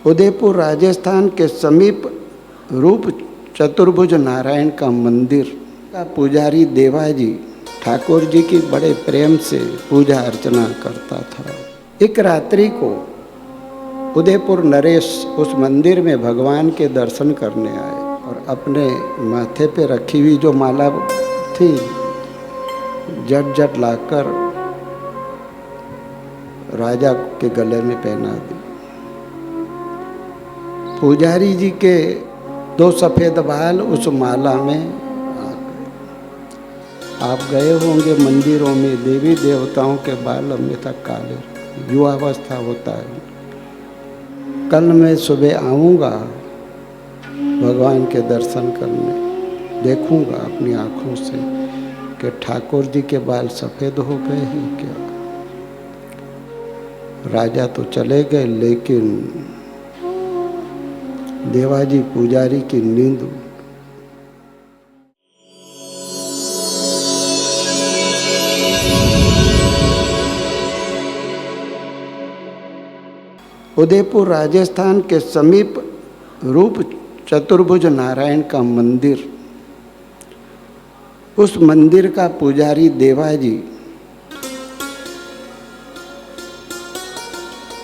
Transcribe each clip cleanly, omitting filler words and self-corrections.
उदयपुर राजस्थान के समीप रूप चतुर्भुज नारायण का मंदिर का पुजारी देवाजी ठाकुर जी की बड़े प्रेम से पूजा अर्चना करता था। एक रात्रि को उदयपुर नरेश उस मंदिर में भगवान के दर्शन करने आए और अपने माथे पे रखी हुई जो माला थी जट जट लाकर राजा के गले में पहना दी। पुजारी जी के 2 सफ़ेद बाल उस माला में आ गए। आप गए होंगे मंदिरों में, देवी देवताओं के बाल अन्यथा काले, युवावस्था होता है। कल मैं सुबह आऊँगा भगवान के दर्शन करने, देखूँगा अपनी आँखों से कि ठाकुर जी के बाल सफ़ेद हो गए हैं क्या। राजा तो चले गए, लेकिन देवाजी पुजारी की नींद उदयपुर राजस्थान के समीप रूप चतुर्भुज नारायण का मंदिर, उस मंदिर का पुजारी देवाजी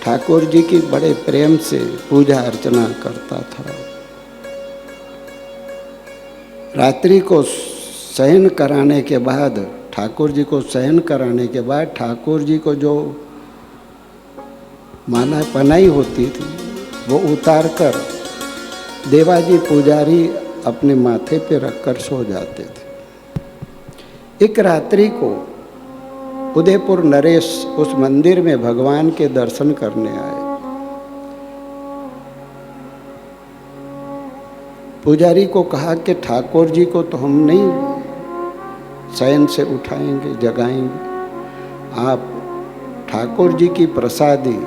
ठाकुर जी की बड़े प्रेम से पूजा अर्चना करता था। रात्रि को शयन कराने के बाद, ठाकुर जी को शयन कराने के बाद ठाकुर जी को जो माला पहनाई होती थी वो उतार कर देवाजी पुजारी अपने माथे पे रखकर सो जाते थे। एक रात्रि को उदयपुर नरेश उस मंदिर में भगवान के दर्शन करने आए। पुजारी को कहा कि ठाकुर जी को तो हम नहीं शयन से उठाएंगे, जगाएंगे, आप ठाकुर जी की प्रसादी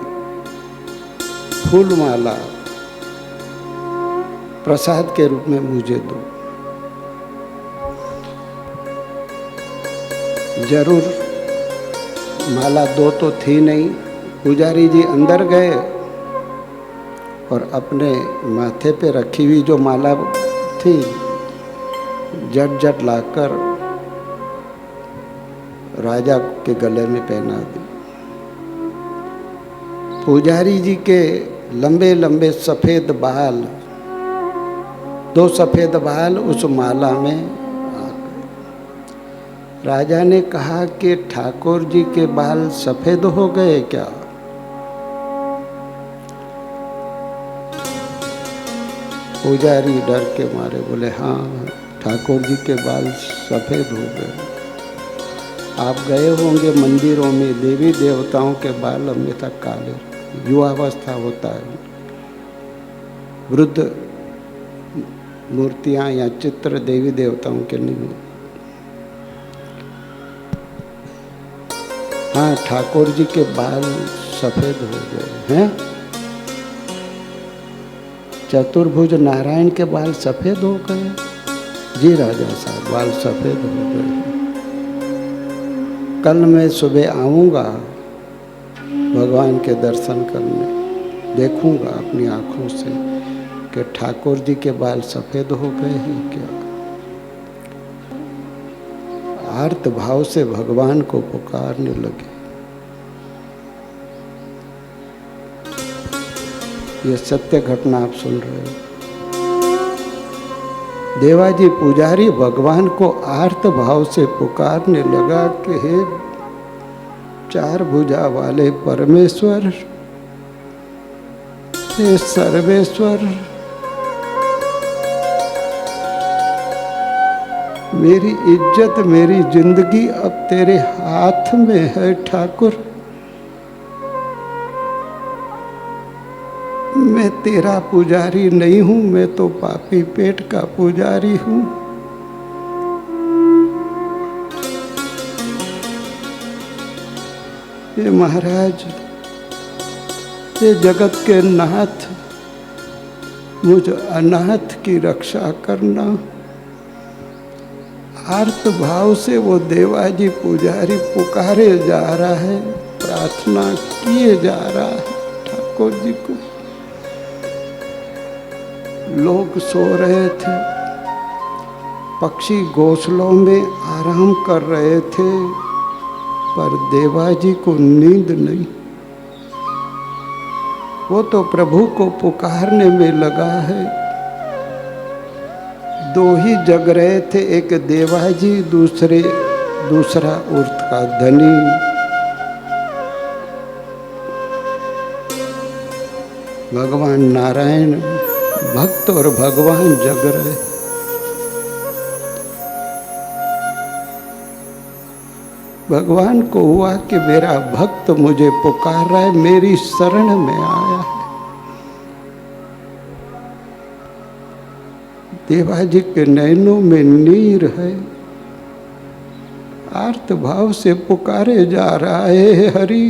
फूल माला प्रसाद के रूप में मुझे दो। जरूर माला 2 तो थी नहीं। पुजारी जी अंदर गए और अपने माथे पे रखी हुई जो माला थी जट जट लाकर राजा के गले में पहना दी। पुजारी जी के लंबे लंबे सफ़ेद बाल, 2 सफ़ेद बाल उस माला में आ गए। राजा ने कहा कि ठाकुर जी के बाल सफ़ेद हो गए क्या। पुजारी डर के मारे बोले, हाँ ठाकुर जी के बाल सफ़ेद हो गए। आप गए होंगे मंदिरों में, देवी देवताओं के बाल अन्यथा काले, युवावस्था होता है। वृद्ध मूर्तियाँ या चित्र देवी देवताओं के नहीं। हाँ, ठाकुर जी के बाल सफ़ेद हो गए हैं। चतुर्भुज नारायण के बाल सफ़ेद हो गए। जी राजा साहब, बाल सफ़ेद हो गए। कल मैं सुबह आऊँगा भगवान के दर्शन करने, देखूँगा अपनी आँखों से कि ठाकुर जी के बाल सफ़ेद हो गए हैं क्या। आर्त भाव से भगवान को पुकारने लगे। ये सत्य घटना आप सुन रहे हो। देवाजी पुजारी भगवान को आर्त भाव से पुकारने लगा कि हे 4 भुजा वाले परमेश्वर, हे सर्वेश्वर, मेरी इज्जत, मेरी जिंदगी अब तेरे हाथ में है ठाकुर। मैं तेरा पुजारी नहीं हूँ, मैं तो पापी पेट का पुजारी हूँ। ये महाराज, ये जगत के नाथ, मुझ अनाथ की रक्षा करना। आर्त भाव से वो देवाजी पुजारी पुकारे जा रहा है, प्रार्थना किए जा रहा है ठाकुर जी को। लोग सो रहे थे, पक्षी घोंसलों में आराम कर रहे थे, पर देवाजी को नींद नहीं। वो तो प्रभु को पुकारने में लगा है। दो ही जग रहे थे, एक देवाजी, दूसरा उर्त का धनी। भगवान नारायण भक्त और भगवान जग रहे। भगवान को हुआ कि मेरा भक्त मुझे पुकार रहा है, मेरी शरण में आया है। देवाजी के नैनों में नीर है, आर्त भाव से पुकारे जा रहा है, हरि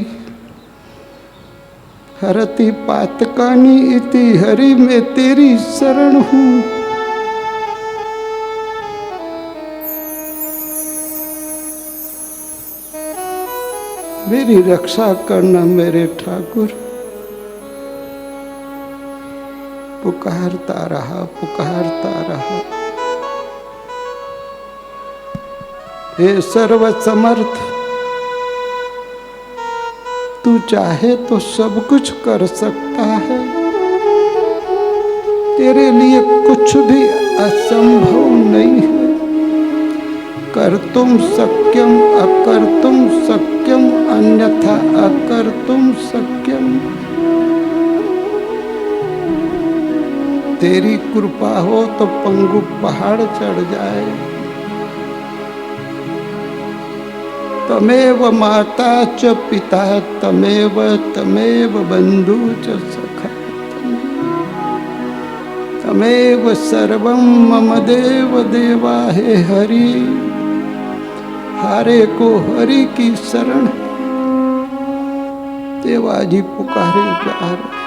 हरति पातकानी इति, हरि मैं तेरी शरण हूँ। मेरी रक्षा करना मेरे ठाकुर। पुकारता रहा, पुकारता रहा। हे सर्व समर्थ, तू चाहे तो सब कुछ कर सकता है, तेरे लिए कुछ भी असंभव नहीं है। कर्तुम शक्यम अकर्तुम शक्यम, अन्यथा अकर्तुम शक्यम। तेरी कृपा हो तो पंगु पहाड़ चढ़ जाए। तमेव माता च पिता, तमेव बंधु च सखा, तमेव सर्वं मम देव देवा। हे हरि, हारे को हरि की शरण। देवाजी पुकारे जा रहे।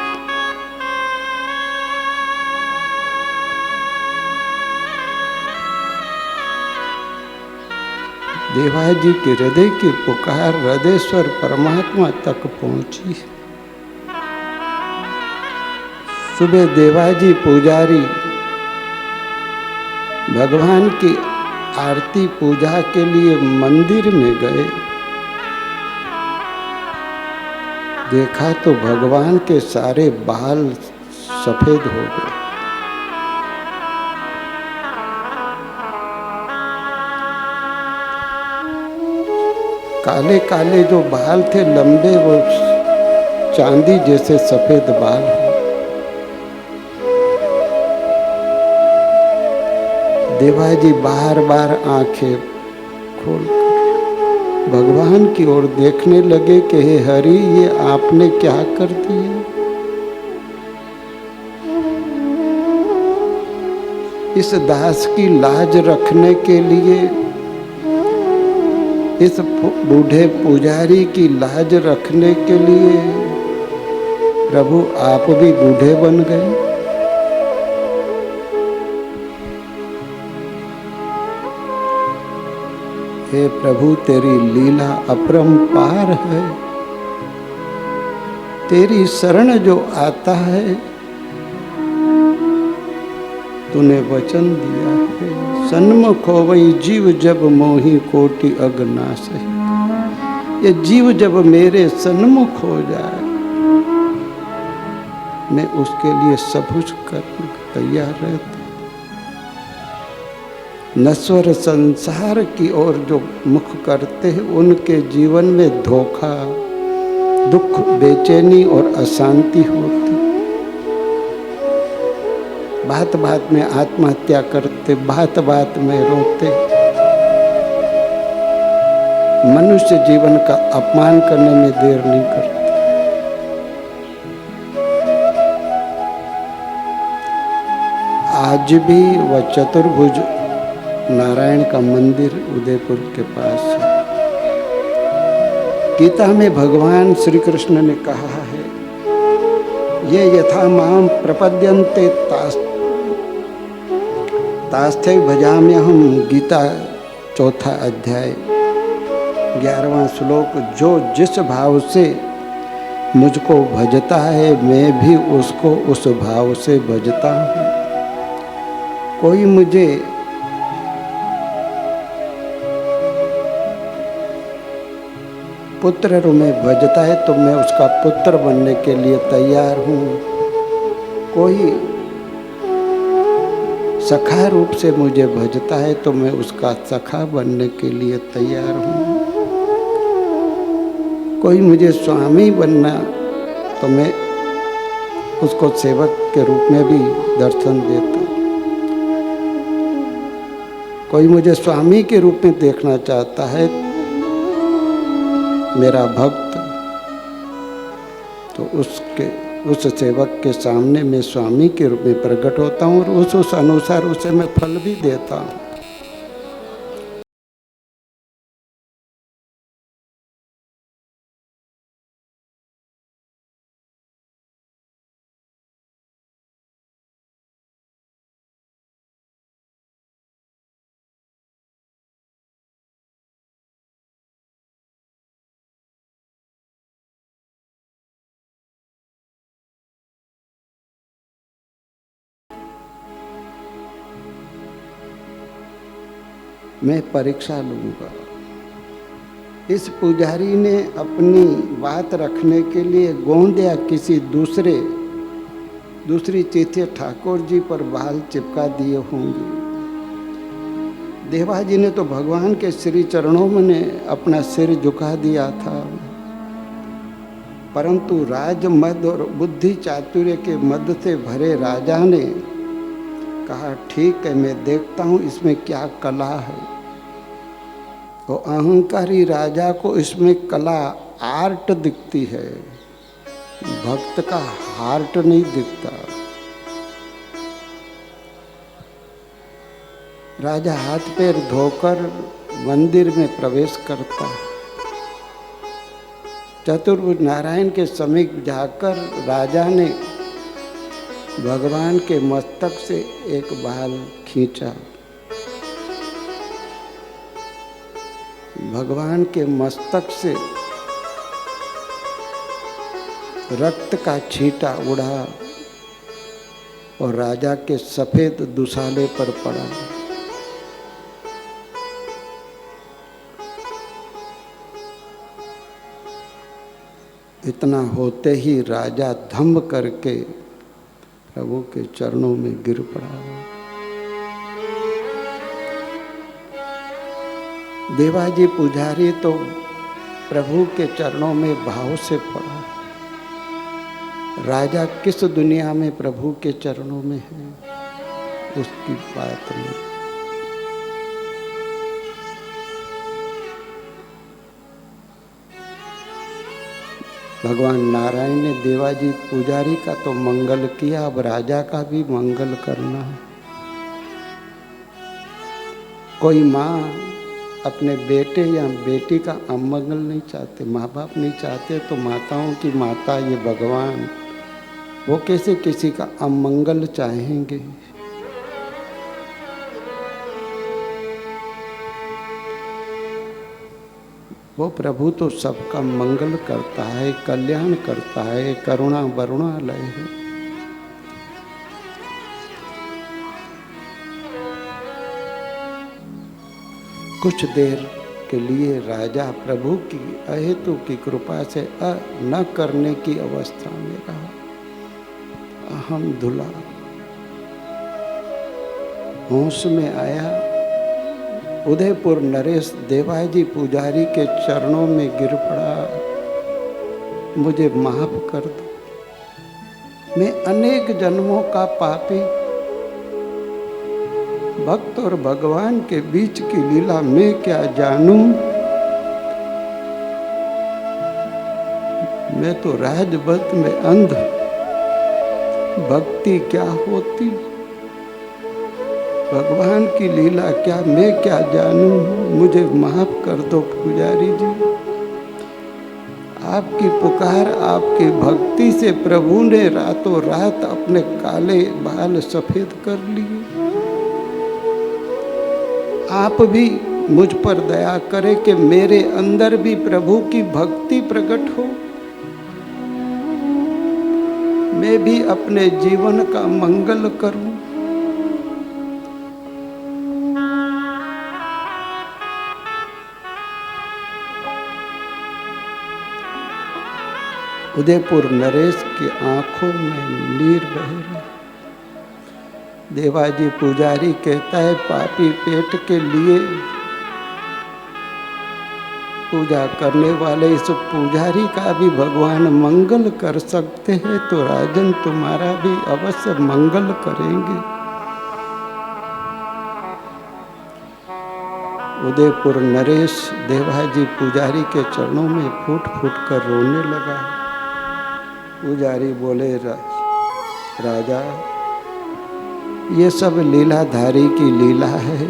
देवाजी के हृदय की पुकार हृदयेश्वर परमात्मा तक पहुंची। सुबह देवाजी पुजारी भगवान की आरती पूजा के लिए मंदिर में गए। देखा तो भगवान के सारे बाल सफेद हो गए। काले काले जो बाल थे लंबे, वो चांदी जैसे सफेद बाल हैं। देवाजी बार बार आंखें खोलकर भगवान की ओर देखने लगे कि हे हरि, ये आपने क्या कर दिया? इस दास की लाज रखने के लिए, इस बूढ़े पुजारी की लाज रखने के लिए प्रभु आप भी बूढ़े बन गए। हे प्रभु, तेरी लीला अपरंपार है। तेरी शरण जो आता है, तूने वचन दिया है, सन्मुख होवई जीव जब मोहि कोटि अगनाश। ये जीव जब मेरे सन्मुख हो जाए, मैं उसके लिए सब कुछ करने को तैयार रहता। नश्वर संसार की ओर जो मुख करते हैं, उनके जीवन में धोखा, दुख, बेचैनी और अशांति होती। बात बात में आत्महत्या करते, बात बात में रोते, मनुष्य जीवन का अपमान करने में देर नहीं करते। आज भी वह चतुर्भुज नारायण का मंदिर उदयपुर के पास है। गीता में भगवान श्री कृष्ण ने कहा है, ये यथा माम प्रपद्यन्ते तास्थे भजाम्यहम। गीता 4 अध्याय 11वां श्लोक। जो जिस भाव से मुझको भजता है, मैं भी उसको उस भाव से भजता हूँ। कोई मुझे पुत्र रूप में भजता है तो मैं उसका पुत्र बनने के लिए तैयार हूँ। कोई सखा रूप से मुझे भजता है तो मैं उसका सखा बनने के लिए तैयार हूँ। कोई मुझे स्वामी बनना तो मैं उसको सेवक के रूप में भी दर्शन देता। कोई मुझे स्वामी के रूप में देखना चाहता है मेरा भक्त, तो उस सेवक के सामने मैं स्वामी के रूप में प्रकट होता हूँ और उस अनुसार उसे मैं फल भी देता हूँ। मैं परीक्षा लूंगा। इस पुजारी ने अपनी बात रखने के लिए गोंद या किसी दूसरी चिट्ठी ठाकुर जी पर बाल चिपका दिए होंगे। देवाजी ने तो भगवान के श्री चरणों में अपना सिर झुका दिया था, परंतु राजमद और बुद्धि चातुर्य के मद से भरे राजा ने कहा, ठीक है, मैं देखता हूँ इसमें क्या कला है। तो अहंकारी राजा को इसमें कला आर्ट दिखती है, भक्त का हार्ट नहीं दिखता। राजा हाथ पैर धोकर मंदिर में प्रवेश करता। चतुर्भुज नारायण के समीप जाकर राजा ने भगवान के मस्तक से एक बाल खींचा। भगवान के मस्तक से रक्त का छींटा उड़ा और राजा के सफेद दुसाले पर पड़ा। इतना होते ही राजा धम्म करके प्रभु के चरणों में गिर पड़ा। देवाजी पुजारी तो प्रभु के चरणों में भाव से पड़ा। राजा किस दुनिया में प्रभु के चरणों में है, उसकी बात नहीं। भगवान नारायण ने देवाजी पुजारी का तो मंगल किया, अब राजा का भी मंगल करना है। कोई माँ अपने बेटे या बेटी का अमंगल नहीं चाहते, माँ बाप नहीं चाहते, तो माताओं की माता ये भगवान, वो कैसे किसी का अमंगल चाहेंगे। वो प्रभु तो सबका मंगल करता है, कल्याण करता है, करुणा वरुणालय है। कुछ देर के लिए राजा प्रभु की अहेतु की कृपा से न करने की अवस्था में रहा। अहम धुला होश में आया। उदयपुर नरेश देवाजी पुजारी के चरणों में गिर पड़ा, मुझे माफ कर दो। मैं अनेक जन्मों का पापी, भक्त और भगवान के बीच की लीला मैं क्या जानूं। मैं तो राजवत में अंध, भक्ति क्या होती, भगवान की लीला क्या मैं क्या जानूं। मुझे माफ कर दो पुजारी जी। आपकी पुकार, आपकी भक्ति से प्रभु ने रातों रात अपने काले बाल सफेद कर लिए। आप भी मुझ पर दया करें कि मेरे अंदर भी प्रभु की भक्ति प्रकट हो। मैं भी अपने जीवन का मंगल करूं। उदयपुर नरेश की आंखों में नीर बह रहे। देवाजी पुजारी कहता है पापी पेट के लिए पूजा करने वाले इस पुजारी का भी भगवान मंगल कर सकते हैं, तो राजन तुम्हारा भी अवश्य मंगल करेंगे। उदयपुर नरेश देवाजी पुजारी के चरणों में फूट फूट कर रोने लगा। पुजारी बोले राजा, ये सब लीलाधारी की लीला है।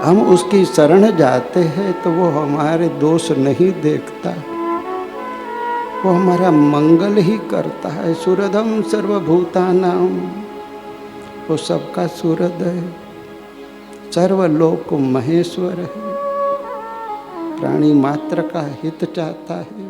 हम उसकी शरण जाते हैं तो वो हमारे दोष नहीं देखता, वो हमारा मंगल ही करता है। सुरदम सर्वभूतानां, वो सबका सुरद है, सर्वलोक महेश्वर है, प्राणी मात्र का हित चाहता है।